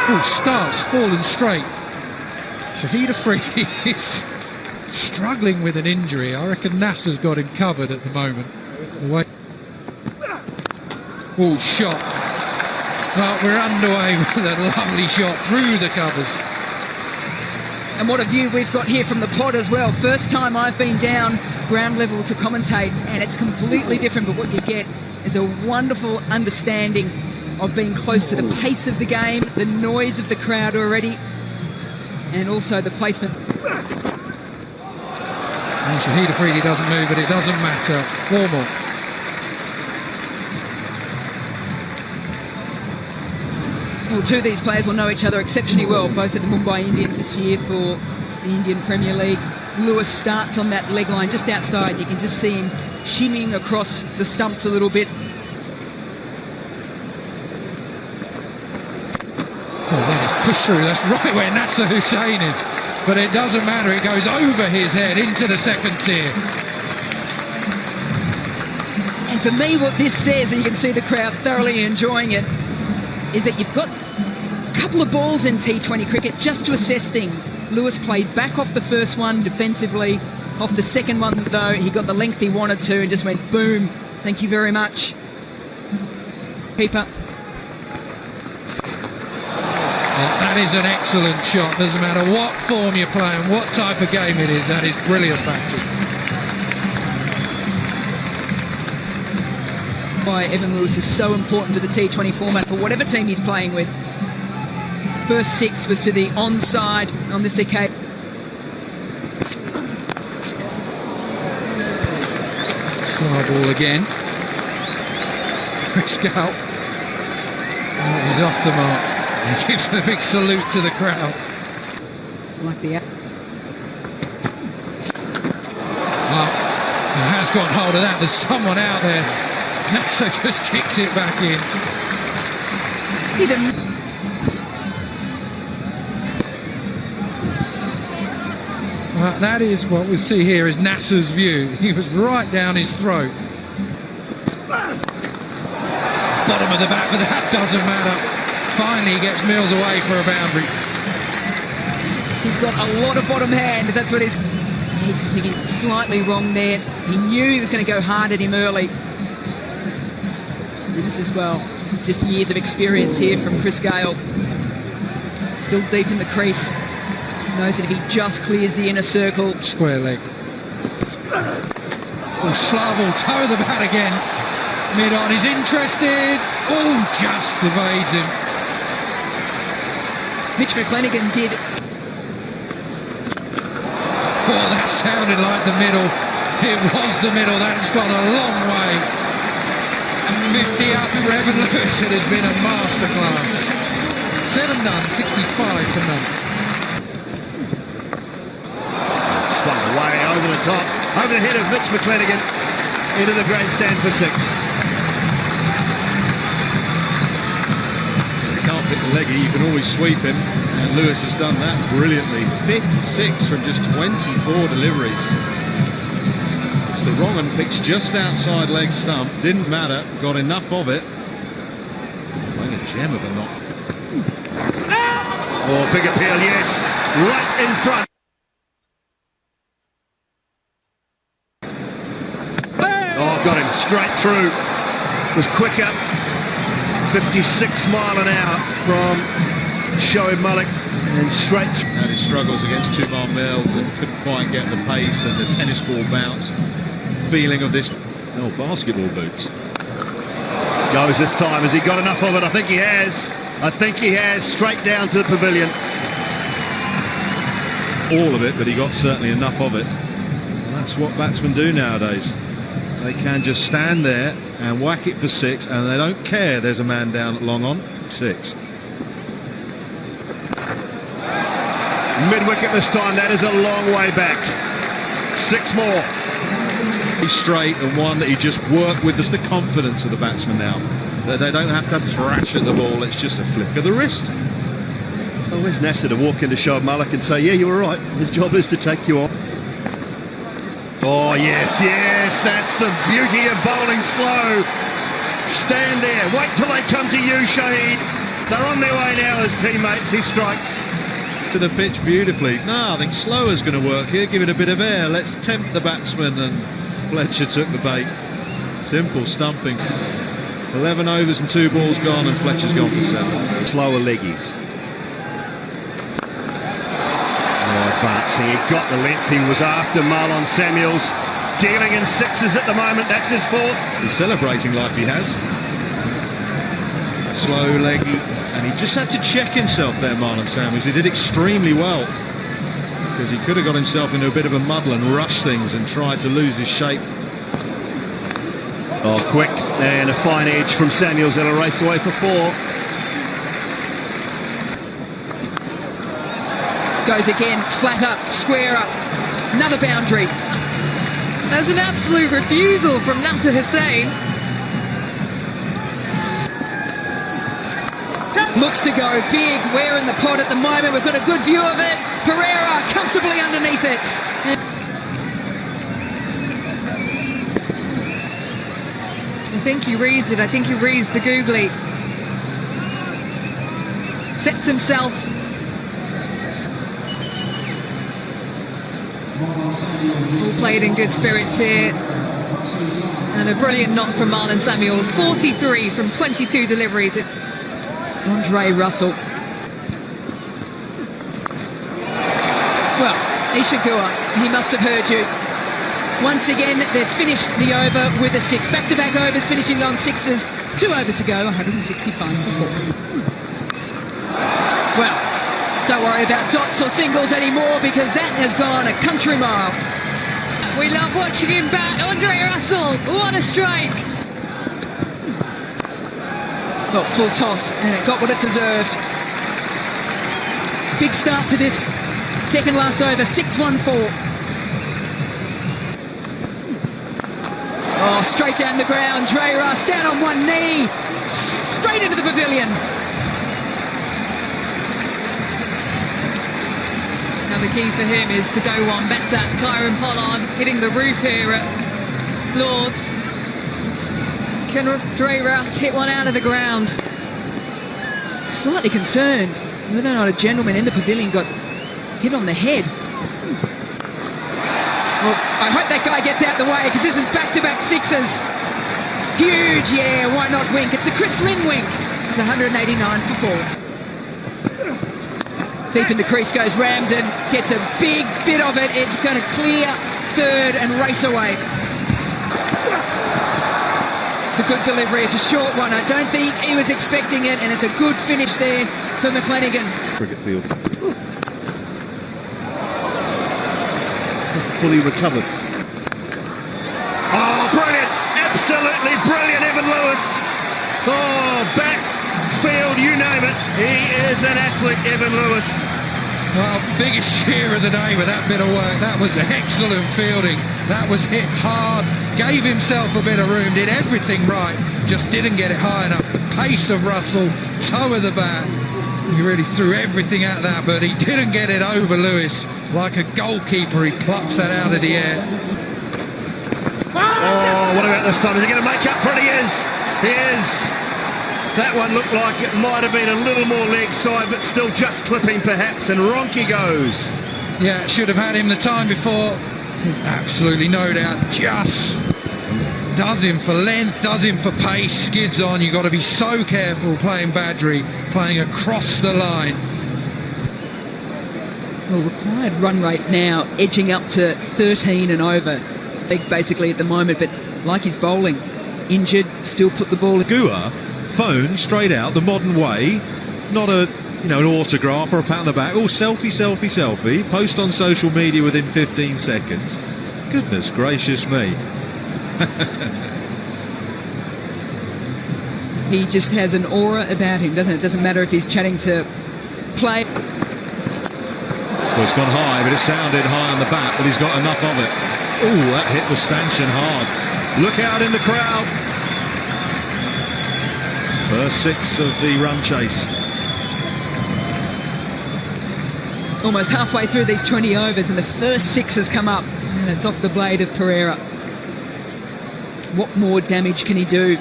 Oh, starts falling straight. Shahid Afridi is struggling with an injury. I reckon Nasser's got him covered at the moment. Oh, shot. Well, we're underway with a lovely shot through the covers. And what a view we've got here from the pod as well. First time I've been down ground level to commentate, and it's completely different, but what you get is a wonderful understanding of being close to the pace of the game, the noise of the crowd already, and also the placement. And Shahid Afridi doesn't move, but it doesn't matter. 4 more. Well, two of these players will know each other exceptionally well, both at the Mumbai Indians this year for the Indian Premier League. Lewis starts on that leg line just outside. You can just see him shimmying across the stumps a little bit. Oh, that is pushed through. That's right where Nasser Hussain is. But it doesn't matter. It goes over his head into the second tier. And for me, what this says, and you can see the crowd thoroughly enjoying it, is that you've got a couple of balls in T20 cricket just to assess things. Lewis played back off the first one defensively. Off the second one, though, he got the length he wanted to and just went boom. Thank you very much. Keeper. That is an excellent shot. Doesn't matter what form you're playing, what type of game it is. That is brilliant batting. Why Evan Lewis is so important to the T20 format for whatever team he's playing with. First 6 was to the onside on this occasion. Slow ball again. Chris Gayle. He's off the mark. He gives a big salute to the crowd. Like the... Well, he has got hold of that. There's someone out there. Nasser just kicks it back in. He's a... Well, that is what we see here is Nasser's view. He was right down his throat. Bottom of the bat, but that doesn't matter. Finally, he gets Mills away for a boundary. He's got a lot of bottom hand. That's what he's just thinking slightly wrong there. He knew he was going to go hard at him early. This as well, just years of experience here from Chris Gayle. Still deep in the crease. Knows that if he just clears the inner circle. Square leg. Oh, slow ball, toe of the bat again. Mid on, he's interested. Oh, just evades him. Mitch McClenaghan did. Oh, that sounded like the middle. It was the middle. That's gone a long way. 50 up for Evan Lewis. It has been a masterclass. 7 done, 65 to none. Swung away over the top, over the head of Mitch McClenaghan, into the grandstand for 6. You can't pick the leggy, you can always sweep him, and Lewis has done that brilliantly. 56 from just 24 deliveries. It's the wrong one, pitched just outside leg stump, didn't matter, got enough of it. Playing a gem of a knock. Oh, big appeal, yes, right in front. Oh, got him straight through. Was quicker. 56 mile an hour from Shoaib Malik, and straight through. Had his struggles against Tumar Mills and couldn't quite get the pace and the tennis ball bounce feeling of this. Oh, basketball boots. Goes this time. Has he got enough of it? I think he has. I think he has. Straight down to the pavilion. All of it, but he got certainly enough of it. And that's what batsmen do nowadays. They can just stand there and whack it for 6, and they don't care there's a man down at long on. 6. Mid-wicket this time. That is a long way back. 6 more. He's straight, and one that he just worked with, just the confidence of the batsman now. They don't have to thrash at the ball, it's just a flick of the wrist. Well, where's Nasser to walk into Shoaib Malik and say, yeah, you were right. His job is to take you on. Oh, yes, yes, that's the beauty of bowling slow. Stand there, wait till they come to you, Shahid. They're on their way now as teammates. He strikes. To the pitch beautifully. No, I think slower's going to work here. Give it a bit of air. Let's tempt the batsman, and Fletcher took the bait. Simple stumping. 11 overs and 2 balls gone, and Fletcher's gone for 7. Slower leggies. Oh, Bartsey, he got the length. He was after Marlon Samuels. Dealing in 6s at the moment. That's his 4th. He's celebrating like he has. Slow leggy, and he just had to check himself there, Marlon Samuels. He did extremely well, because he could have got himself into a bit of a muddle and rushed things and tried to lose his shape. Oh, quick, and a fine edge from Samuels. That'll race away for 4. Goes again, flat up, square up. Another boundary. There's an absolute refusal from Nasser Hussain. Looks to go big. We're in the pot at the moment. We've got a good view of it. Pereira comfortably underneath it. I think he reads it. I think he reads the googly. Sets himself. All played in good spirits here. And a brilliant knock from Marlon Samuels. 43 from 22 deliveries. Andre Russell. Well, Ishigua, he must have heard you. Once again, they've finished the over with a 6. Back-to-back overs, finishing on 6s. 2 overs to go, 165 for 4. Well, don't worry about dots or singles anymore, because that has gone a country mile. We love watching him bat. Andre Russell, what a strike. Well, full toss, and it got what it deserved. Big start to this second last over, 6-1-4. Oh, straight down the ground, Dre Russ down on one knee, straight into the pavilion. Now the key for him is to go one better. Kieron Pollard hitting the roof here at Lord's. Can Dre Russ hit one out of the ground? Slightly concerned whether or not a gentleman in the pavilion got hit on the head. Well, I hope that guy gets out the way, because this is back-to-back 6s. Huge, yeah, why not wink? It's the Chris Lynn wink. It's 189 for 4. Deep in the crease goes Ramden, gets a big bit of it. It's going to clear third and race away. It's a good delivery. It's a short one. I don't think he was expecting it, and it's a good finish there for McClenaghan. Cricket field. Fully recovered. Oh, brilliant! Absolutely brilliant, Evan Lewis. Oh, backfield, you name it. He is an athlete, Evan Lewis. Well, biggest cheer of the day with that bit of work. That was excellent fielding. That was hit hard, gave himself a bit of room, did everything right, just didn't get it high enough. The pace of Russell, toe of the bat, he really threw everything at that, but he didn't get it over Lewis. Like a goalkeeper, he plucks that out of the air. Oh, what about this time? Is he going to make up for it? He is. He is. That one looked like it might have been a little more leg side, but still just clipping perhaps, and Ronke goes. Yeah, should have had him the time before. There's absolutely no doubt. Just does him for length, does him for pace, skids on. You've got to be so careful playing Badgery, playing across the line. Well, required run rate now edging up to 13 and over. Basically at the moment, but like he's bowling, injured, still put the ball. Gua, phone straight out the modern way, not a an autograph or a pat on the back. Oh, selfie, selfie, selfie. Post on social media within 15 seconds. Goodness gracious me. He just has an aura about him, doesn't it? It doesn't matter if he's chatting to play. Well, it's gone high, but it sounded high on the bat, but he's got enough of it. Oh, that hit the stanchion hard. Look out in the crowd. First 6 of the run chase. Almost halfway through these 20 overs, and the first 6 has come up, and it's off the blade of Pereira. What more damage can he do?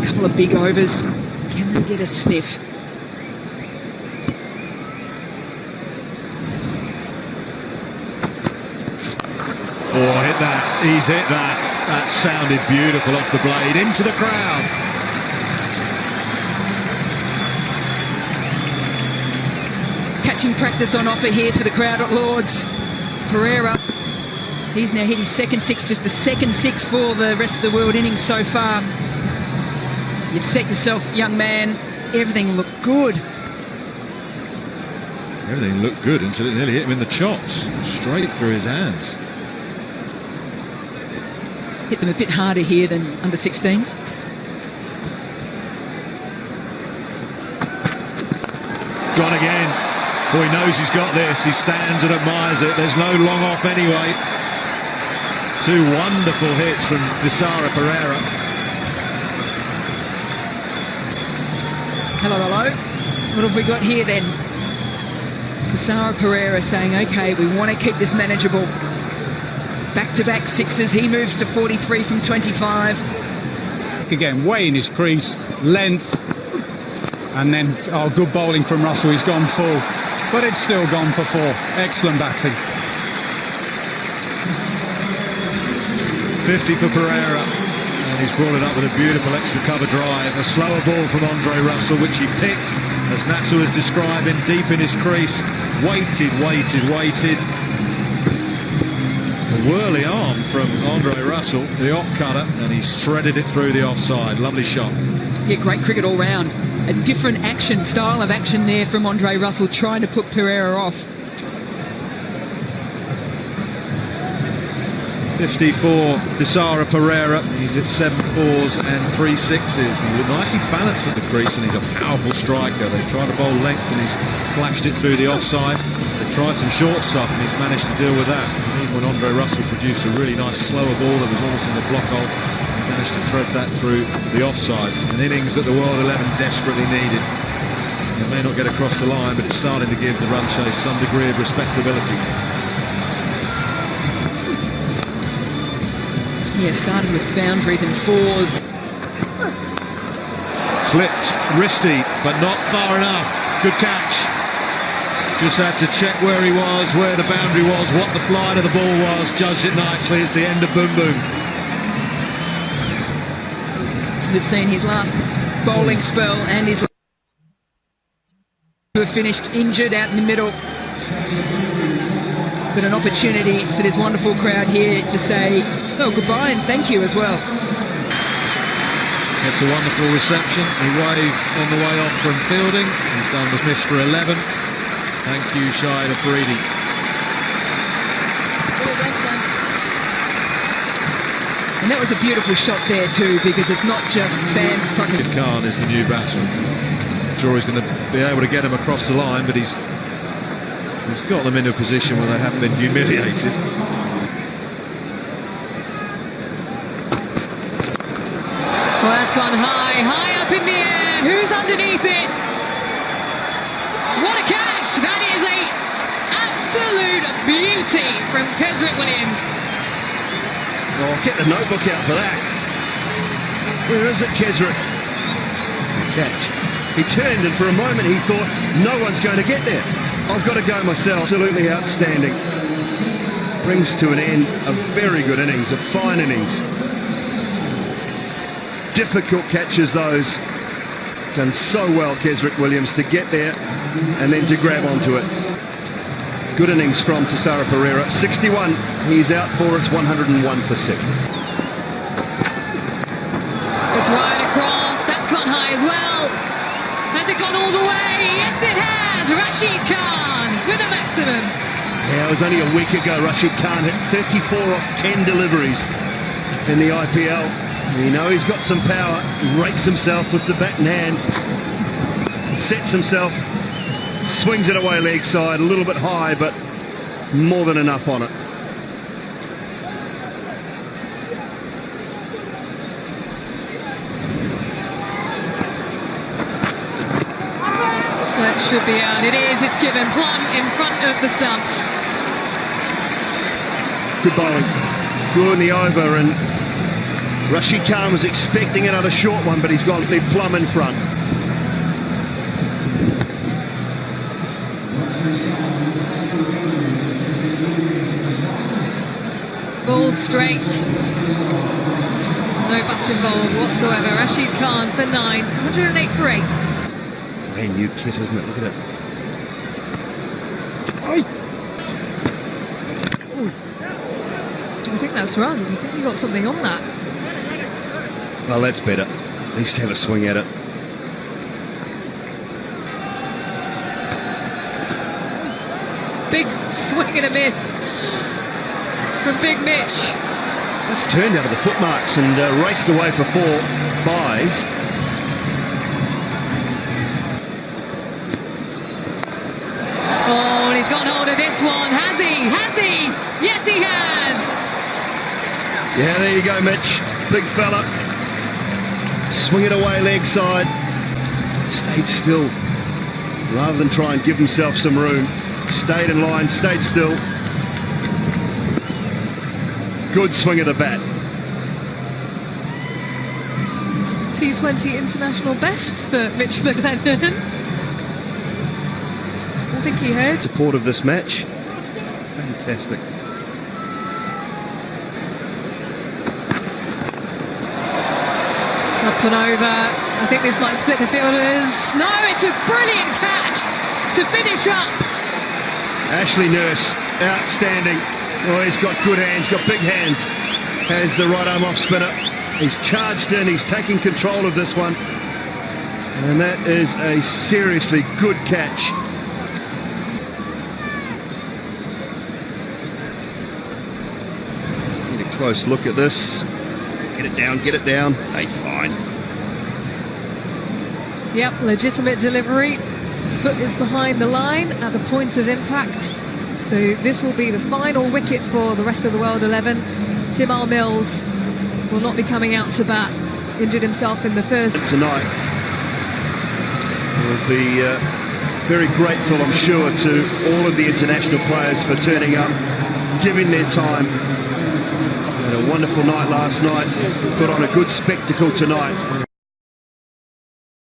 A couple couple of big overs. Can they get a sniff? Oh, hit that. He's hit that. That sounded beautiful off the blade. Into the crowd. Catching practice on offer here for the crowd at Lords. Pereira, he's now hit his second six, just the second six for the rest of the world innings so far. You've set yourself, young man. Everything looked good. Everything looked good until it nearly hit him in the chops. Straight through his hands. Hit them a bit harder here than under 16s. Gone again. Oh, he knows he's got this. He stands and admires it. There's no long off anyway. Two wonderful hits from Thisara Pereira. Hello, hello. What have we got here then? Thisara Pereira saying, okay, we want to keep this manageable. Back-to-back sixes. He moves to 43 from 25. Again, way in his crease, length, and then good bowling from Russell. He's gone full, but it's still gone for four. Excellent batting. 50 for Pereira, and he's brought it up with a beautiful extra cover drive. A slower ball from Andre Russell, which he picked, as Natsu was describing, deep in his crease. Waited. A whirly arm from Andre Russell, the off-cutter, and he shredded it through the offside. Lovely shot. Yeah, great cricket all round. A different style of action there from Andre Russell, trying to put Pereira off. 50 for Thisara Pereira. He's at 7 fours and 3 sixes. He nicely balanced at the crease, and he's a powerful striker. They tried to bowl length, and he's flashed it through the offside. They tried some short stuff, and he's managed to deal with that. Even when Andre Russell produced a really nice slower ball that was almost in the block hole, he managed to thread that through the offside. An innings that the World 11 desperately needed. It may not get across the line, but it's starting to give the run chase some degree of respectability. Yeah, started with boundaries and fours. Flipped, wristy, but not far enough. Good catch. Just had to check where he was, where the boundary was, what the flight of the ball was. Judged it nicely. It's the end of Boom Boom. We've seen his last bowling spell and his who have finished injured out in the middle. But an opportunity for this wonderful crowd here to say, oh, goodbye and thank you as well. It's a wonderful reception. He waved on the way off from fielding. He's done the miss for 11. Thank you, Shahid Afridi. And that was a beautiful shot there too, because it's not just fans fucking. Khan is the new batsman. I'm sure he's going to be able to get him across the line, but he's got them in a position where they haven't been humiliated. Well, that's gone high up in the air. Who's underneath it? What a catch! That is a absolute beauty from Kesrick Williams. Oh, get the notebook out for that. Where is it, Kesrick? Catch. He turned, and for a moment he thought, no one's going to get there. I've got to go myself. Absolutely outstanding. Brings to an end a very good innings, a fine innings. Difficult catches those. Done so well, Kesrick Williams, to get there and then to grab onto it. Good innings from Thisara Pereira. 61. He's out for its 101 for 6. It's right across. That's gone high as well. Has it gone all the way? Yes, it has. Rashid Khan with a maximum. Yeah, it was only a week ago Rashid Khan hit 34 off 10 deliveries in the IPL. You know he's got some power. He rates himself with the bat in hand. Sets himself. Swings it away leg side. A little bit high, but more than enough on it. That should be out. It is. It's given plumb in front of the stumps. Good bowling. Good in the over, and Rashid Khan was expecting another short one, but he's gone plumb in front. Ball straight. No butts involved whatsoever. Rashid Khan for 9. 108 for 8. Brand new kit, isn't it? Look at it. I think that's runs. I think you got something on that. Well, that's better. At least have a swing at it. Big swing and a miss from Big Mitch. That's turned out of the foot marks and raced away for 4 buys. Oh, and he's got hold of this one. Has he? Has he? Yes, he has. Yeah, there you go, Mitch. Big fella. Swing it away leg side. Stayed still. Rather than try and give himself some room. Stayed in line, stayed still. Good swing of the bat. T20 international best for Mitch McLennan. I think he heard. Support of this match. Fantastic. Up and over. I think this might split the fielders. No, it's a brilliant catch to finish up. Ashley Nurse, outstanding. Oh, he's got good hands, got big hands. Has the right arm off spinner. He's charged in, he's taking control of this one. And that is a seriously good catch. Get a close look at this. Get it down, get it down. He's fine. Yep, legitimate delivery. Foot is behind the line at the point of impact. So this will be the final wicket for the rest of the World 11. Tymal Mills will not be coming out to bat. Injured himself in the first. Tonight. We'll be very grateful, I'm sure, to all of the international players for turning up, giving their time. Had a wonderful night last night. Put on a good spectacle tonight.